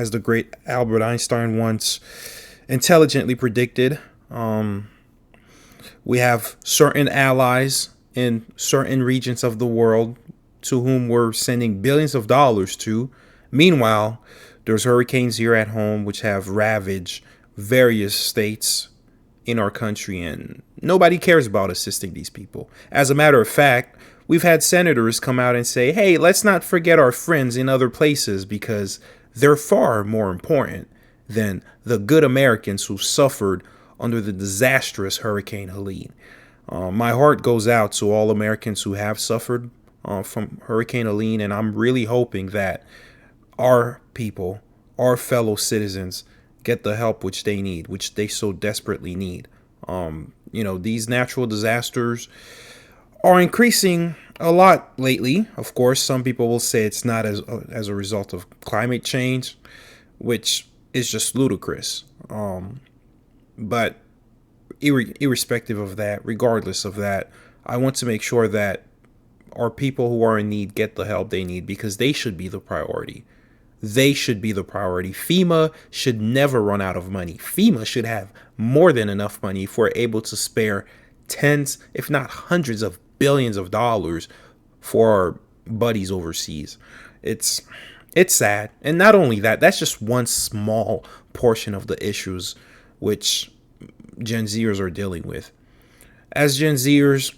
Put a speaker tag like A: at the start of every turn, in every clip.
A: as the great Albert Einstein once intelligently predicted. Um, we have certain allies in certain regions of the world to whom we're sending billions of dollars to. Meanwhile, there's hurricanes here at home which have ravaged various states in our country, and nobody cares about assisting these people. As a matter of fact, we've had senators come out and say, hey, let's not forget our friends in other places because they're far more important than the good Americans who suffered under the disastrous Hurricane Helene. My heart goes out to all Americans who have suffered from Hurricane Helene, and I'm really hoping that our people, our fellow citizens, get the help which they need, which they so desperately need. These natural disasters are increasing a lot lately. Of course, some people will say it's not as a result of climate change, which is just ludicrous. But irrespective of that, regardless of that, I want to make sure that our people who are in need get the help they need because they should be the priority. They should be the priority. FEMA should never run out of money. FEMA should have more than enough money if we're able to spare tens, if not hundreds of billions of dollars for our buddies overseas. It's sad. And not only that, that's just one small portion of the issues which Gen Zers are dealing with. As Gen Zers,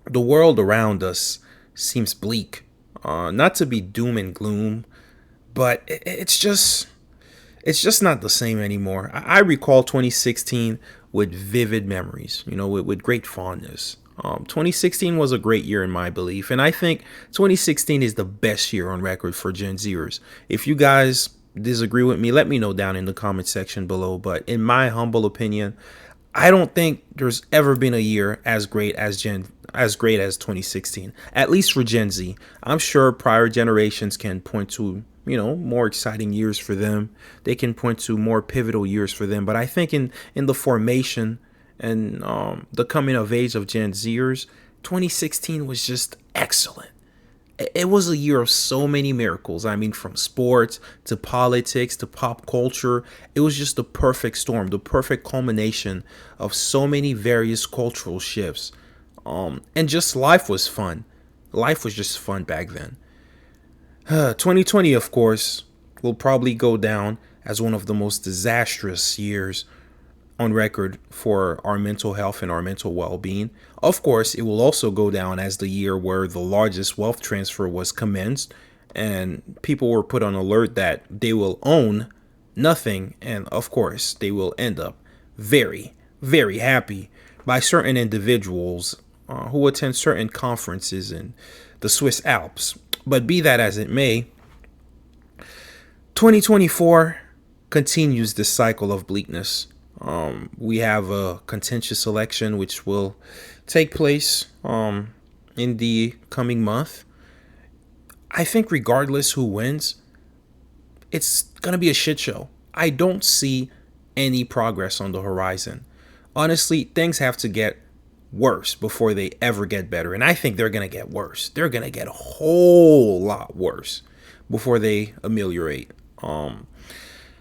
A: the world around us seems bleak. Not to be doom and gloom, but it's just not the same anymore. I recall 2016 with vivid memories, with great fondness. 2016 was a great year in my belief, and I think 2016 is the best year on record for Gen Zers. If you guys disagree with me, let me know down in the comment section below. But in my humble opinion, I don't think there's ever been a year as great as 2016, at least for Gen Z. I'm sure prior generations can point to, more exciting years for them. They can point to more pivotal years for them. But I think in the formation and the coming of age of Gen Zers, 2016 was just excellent. It was a year of so many miracles. I mean, from sports to politics to pop culture. It was just the perfect storm, the perfect culmination of so many various cultural shifts. And just life was fun. Life was just fun back then. 2020, of course, will probably go down as one of the most disastrous years on record for our mental health and our mental well-being. Of course, it will also go down as the year where the largest wealth transfer was commenced and people were put on alert that they will own nothing, and of course, they will end up very, very happy by certain individuals who attend certain conferences in the Swiss Alps. But be that as it may, 2024 continues this cycle of bleakness. We have a contentious election which will take place in the coming month. I think regardless who wins, it's going to be a shit show. I don't see any progress on the horizon. Honestly, things have to get worse before they ever get better. And I think they're going to get worse. They're going to get a whole lot worse before they ameliorate.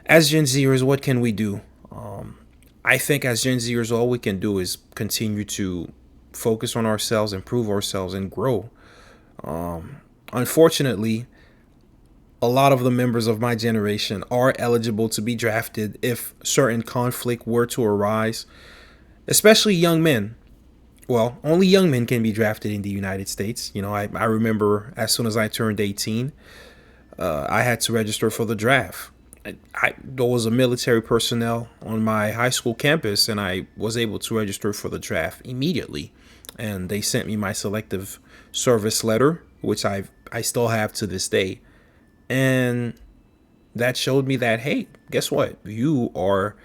A: As Gen Zers, what can we do? I think as Gen Zers, all we can do is continue to focus on ourselves, improve ourselves, and grow. Unfortunately, a lot of the members of my generation are eligible to be drafted if certain conflict were to arise, especially young men. Well, only young men can be drafted in the United States. I remember as soon as I turned 18, I had to register for the draft. There was a military personnel on my high school campus, and I was able to register for the draft immediately. And they sent me my selective service letter, which I still have to this day. And that showed me that, hey, guess what? You are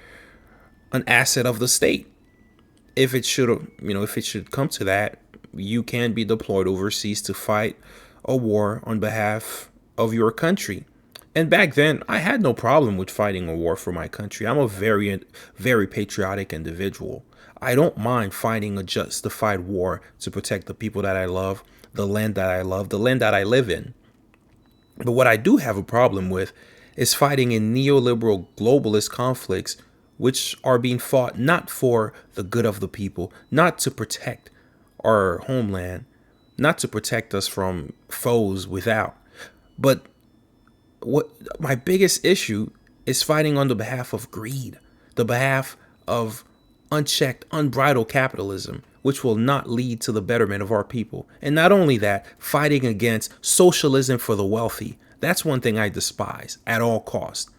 A: an asset of the state. If it should come to that, you can be deployed overseas to fight a war on behalf of your country. And back then, I had no problem with fighting a war for my country. I'm a very, very patriotic individual. I don't mind fighting a justified war to protect the people that I love, the land that I love, the land that I live in. But what I do have a problem with is fighting in neoliberal globalist conflicts, which are being fought not for the good of the people, not to protect our homeland, not to protect us from foes without, but what my biggest issue is fighting on the behalf of greed, the behalf of unchecked, unbridled capitalism, which will not lead to the betterment of our people. And not only that, fighting against socialism for the wealthy. That's one thing I despise at all costs.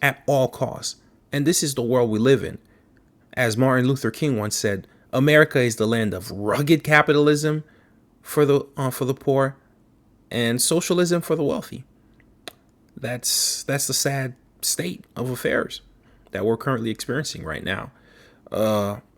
A: At all costs. And this is the world we live in. As Martin Luther King once said, America is the land of rugged capitalism for the poor and socialism for the wealthy. That's the sad state of affairs that we're currently experiencing right now.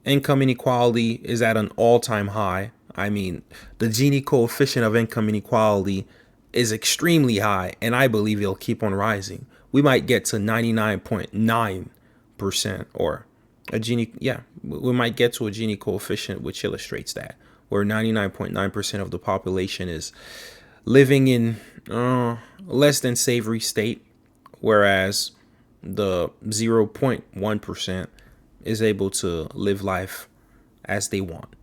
A: Income inequality is at an all-time high. I mean, the Gini coefficient of income inequality is extremely high, and I believe it'll keep on rising. We might get to 99.9%, or a Gini, we might get to a Gini coefficient which illustrates that, where 99.9% of the population is living in less than savory state, whereas the 0.1% is able to live life as they want.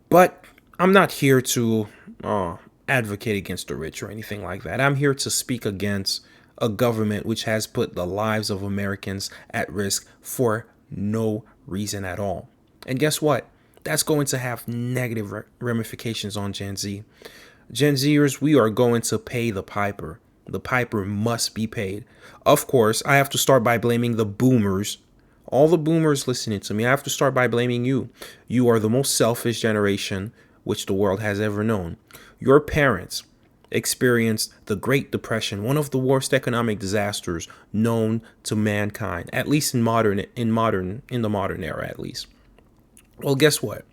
A: But I'm not here to advocate against the rich or anything like that. I'm here to speak against a government which has put the lives of Americans at risk for no reason at all. And guess what? That's going to have negative ramifications on Gen Z. Gen Zers, we are going to pay the piper. The piper must be paid. Of course, I have to start by blaming the boomers. All the boomers listening to me, I have to start by blaming you. You are the most selfish generation which the world has ever known. Your parents experienced the Great Depression, one of the worst economic disasters known to mankind, at least in the modern era, at least. Well, guess what?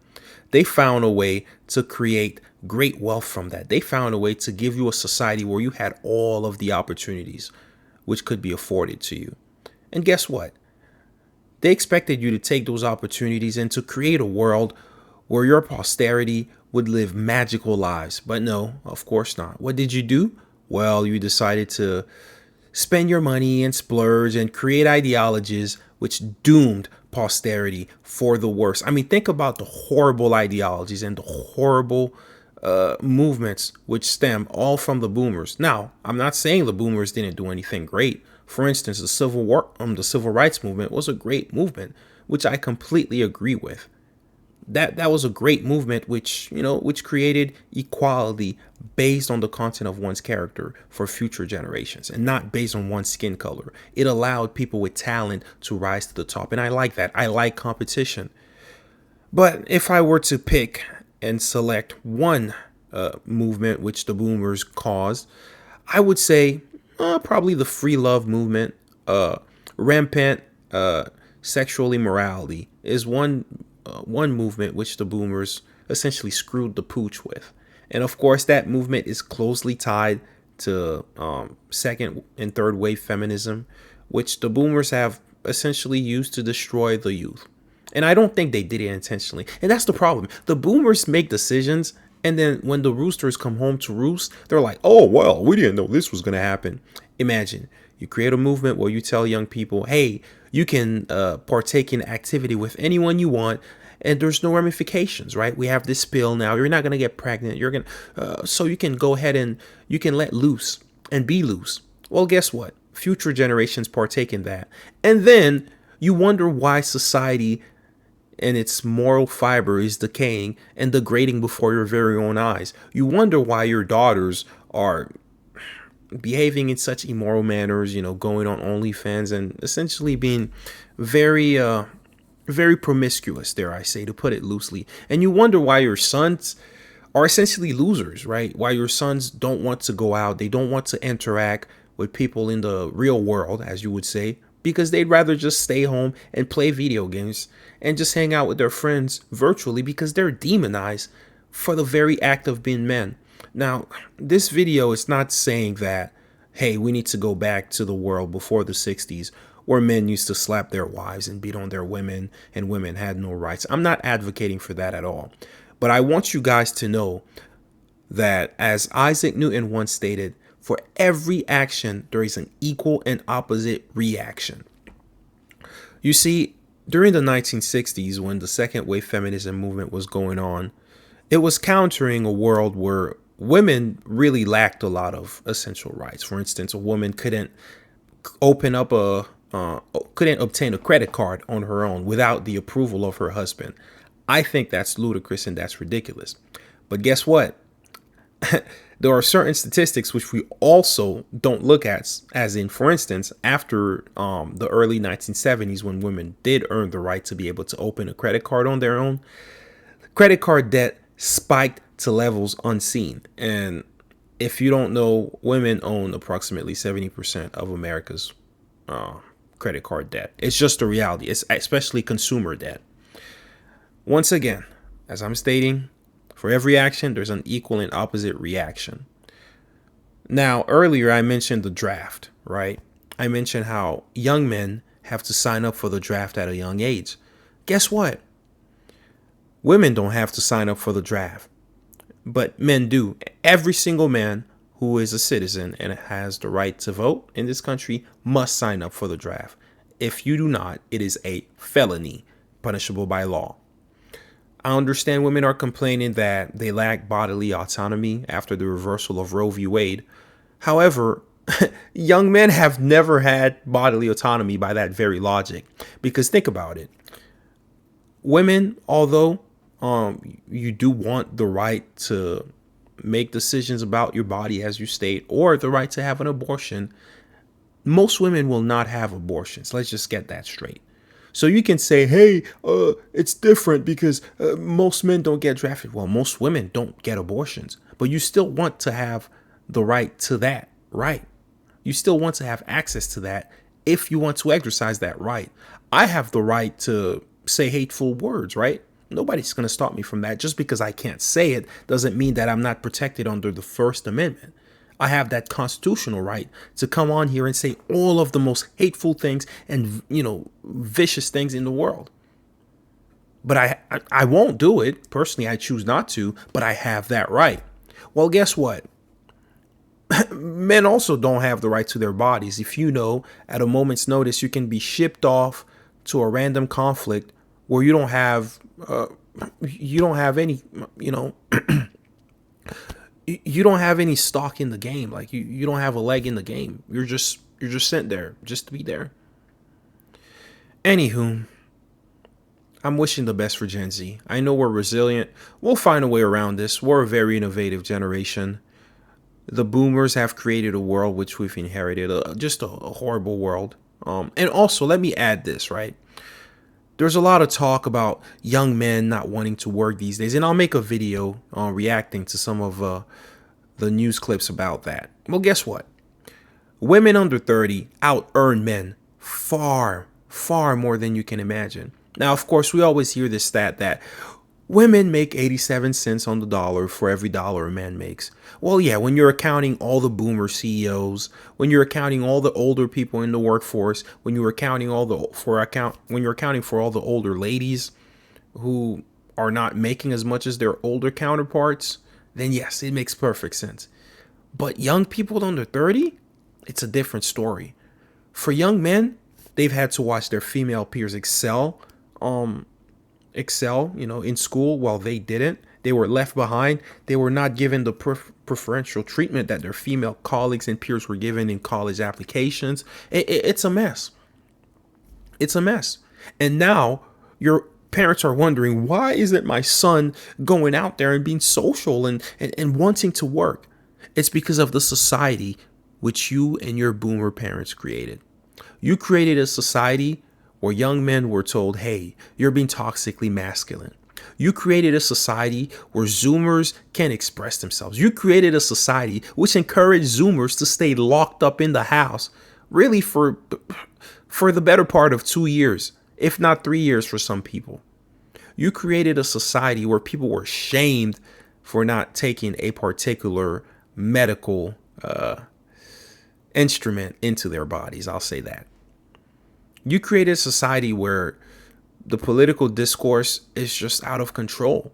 A: They found a way to create great wealth from that. They found a way to give you a society where you had all of the opportunities which could be afforded to you. And guess what? They expected you to take those opportunities and to create a world where your posterity would live magical lives. But no, of course not. What did you do? Well, you decided to spend your money and splurge and create ideologies which doomed posterity for the worst. I mean, think about the horrible ideologies and the horrible movements which stem all from the boomers. Now, I'm not saying the boomers didn't do anything great. For instance, the civil rights movement was a great movement, which I completely agree with. That was a great movement which created equality based on the content of one's character for future generations and not based on one's skin color. It allowed people with talent to rise to the top. And I like that. I like competition. But if I were to pick and select one movement which the boomers caused, I would say probably the free love movement. Rampant sexual immorality is one movement which the boomers essentially screwed the pooch with. And of course, that movement is closely tied to second and third wave feminism, which the boomers have essentially used to destroy the youth. And I don't think they did it intentionally. And that's the problem. The boomers make decisions, and then when the roosters come home to roost, they're like, oh, well, we didn't know this was going to happen. Imagine you create a movement where you tell young people, hey, you can partake in activity with anyone you want, and there's no ramifications, right? We have this pill now. You're not going to get pregnant. You're going to, so you can go ahead and you can let loose and be loose. Well, guess what? Future generations partake in that. And then you wonder why society and its moral fiber is decaying and degrading before your very own eyes. You wonder why your daughters are behaving in such immoral manners, going on OnlyFans and essentially being very, very promiscuous, dare I say, to put it loosely. And you wonder why your sons are essentially losers, right? Why your sons don't want to go out. They don't want to interact with people in the real world, as you would say, because they'd rather just stay home and play video games and just hang out with their friends virtually because they're demonized for the very act of being men. Now, this video is not saying that, hey, we need to go back to the world before the 60s where men used to slap their wives and beat on their women and women had no rights. I'm not advocating for that at all. But I want you guys to know that, as Isaac Newton once stated, For every action, there is an equal and opposite reaction. You see, during the 1960s, when the second wave feminism movement was going on, it was countering a world where women really lacked a lot of essential rights. For instance, a woman open up a couldn't obtain a credit card on her own without the approval of her husband. I think that's ludicrous and that's ridiculous. But guess what? There are certain statistics which we also don't look at, as in, for instance, after the early 1970s, when women did earn the right to be able to open a credit card on their own, credit card debt spiked to levels unseen. And if you don't know, women own approximately 70% of America's credit card debt. It's just a reality. It's especially consumer debt. Once again, as I'm stating, for every action, there's an equal and opposite reaction. Now, earlier I mentioned the draft, right? I mentioned how young men have to sign up for the draft at a young age. Guess what? Women don't have to sign up for the draft, but men do. Every single man who is a citizen and has the right to vote in this country must sign up for the draft. If you do not, it is a felony, punishable by law. I understand women are complaining that they lack bodily autonomy after the reversal of Roe v. Wade. However, young men have never had bodily autonomy by that very logic. Because think about it. Women, although you do want the right to make decisions about your body, as you state, or the right to have an abortion, most women will not have abortions. Let's just get that straight. So you can say, hey, it's different because most men don't get drafted. Well, most women don't get abortions, but you still want to have the right to that right. You still want to have access to that if you want to exercise that right. I have the right to say hateful words, right? Nobody's going to stop me from that. Just because I can't say it doesn't mean that I'm not protected under the First Amendment. I have that constitutional right to come on here and say all of the most hateful things and, vicious things in the world. But I won't do it. Personally, I choose not to, but I have that right. Well, guess what? Men also don't have the right to their bodies. If at a moment's notice, you can be shipped off to a random conflict where you don't have any, you don't have any stock in the game. Like you don't have a leg in the game. You're just sent there just to be there. Anywho, I'm wishing the best for Gen Z. I know we're resilient. We'll find a way around this. We're a very innovative generation. The boomers have created a world which we've inherited, just a horrible world. And also, let me add this, right? There's a lot of talk about young men not wanting to work these days, and I'll make a video on reacting to some of the news clips about that. Well, guess what? Women under 30 out-earn men far, far more than you can imagine. Now, of course, we always hear this stat that women make 87 cents on the dollar for every dollar a man makes. Well, yeah, when you're accounting all the boomer CEOs, when you're accounting all the older people in the workforce, when you're accounting when you're accounting for all the older ladies who are not making as much as their older counterparts, then yes, it makes perfect sense. But young people under 30, it's a different story. For young men, they've had to watch their female peers excel, in school while they didn't. They were left behind. They were not given the preferential treatment that their female colleagues and peers were given in college applications. It's a mess. It's a mess. And now your parents are wondering, why isn't my son going out there and being social and wanting to work? It's because of the society which you and your boomer parents created. You created a society where young men were told, hey, you're being toxically masculine. You created a society where Zoomers can't express themselves. You created a society which encouraged Zoomers to stay locked up in the house, really for the better part of 2 years, if not 3 years for some people. You created a society where people were shamed for not taking a particular medical instrument into their bodies. I'll say that. You created a society where the political discourse is just out of control.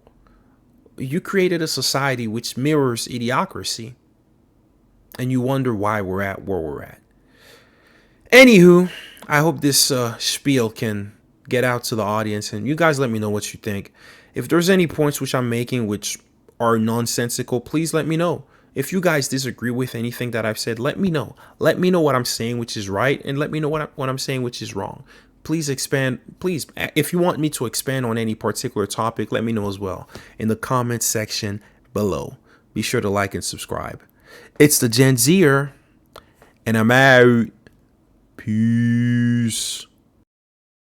A: You created a society which mirrors idiocracy. and you wonder why we're at where we're at. Anywho, I hope this spiel can get out to the audience, and you guys let me know what you think. If there's any points which I'm making which are nonsensical, please let me know. If you guys disagree with anything that I've said, let me know. Let me know what I'm saying which is right, and let me know what I'm saying which is wrong. Please expand. Please, if you want me to expand on any particular topic, let me know as well in the comments section below. Be sure to like and subscribe. It's the Gen Zer, and I'm out. Peace.